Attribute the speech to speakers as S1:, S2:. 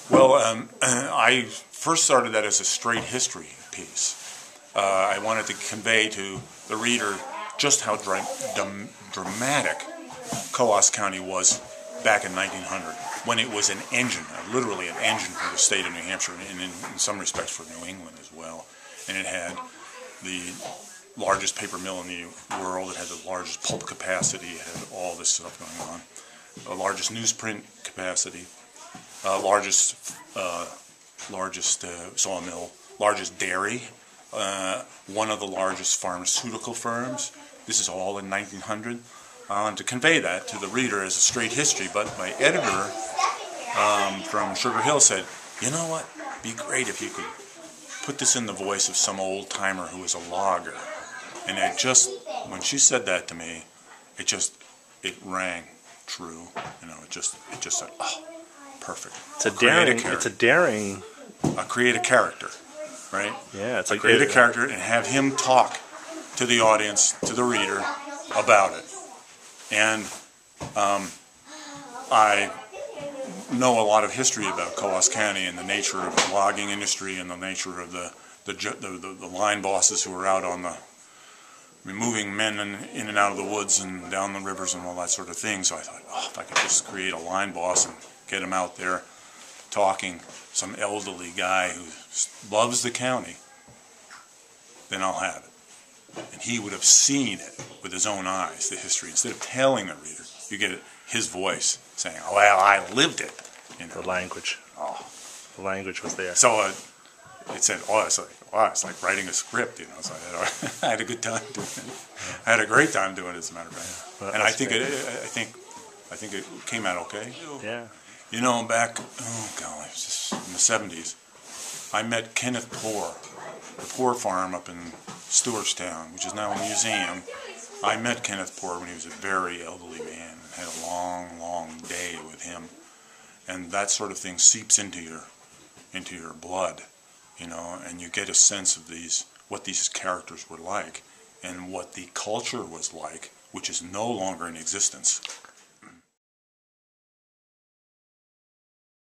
S1: Well, I first started that as a straight history piece. I wanted to convey to the reader just how dramatic Coos County was back in 1900, when it was an engine, literally an engine for the state of New Hampshire, and in some respects for New England as well. And it had the largest paper mill in the world, it had the largest pulp capacity, it had all this stuff going on, the largest newsprint capacity, largest sawmill, largest dairy, one of the largest pharmaceutical firms. This is all in 1900. To convey that to the reader as a straight history, but my editor from Sugar Hill said, you know what, it'd be great if you could put this in the voice of some old timer who is a logger. And it just, when she said that to me, it rang true. You know, it just said, oh, perfect. Create a character, right?
S2: Yeah, it's like
S1: create a character and have him talk to the audience, to the reader, about it. And I know a lot of history about Coos County and the nature of the logging industry and the nature of the line bosses who were out on moving men in and out of the woods and down the rivers and all that sort of thing. So I thought, oh, if I could just create a line boss and get him out there talking, some elderly guy who loves the county, then I'll have it. And he would have seen it with his own eyes, the history. Instead of telling the reader, you get his voice saying, oh, well, I lived it. You know?
S2: The language.
S1: Oh.
S2: The language was there.
S1: So it said, oh, it's like writing a script, you know. So I had a good time doing it. I had a great time doing it, as a matter of fact.
S2: Well,
S1: and I think it came out okay.
S2: Yeah.
S1: You know, back, oh golly, it was just in the 70s, I met Kenneth Poor, the Poor Farm up in Stewartstown, which is now a museum. I met Kenneth Poor when he was a very elderly man and had a long, long day with him. And that sort of thing seeps into your blood, you know, and you get a sense of what these characters were like and what the culture was like, which is no longer in existence.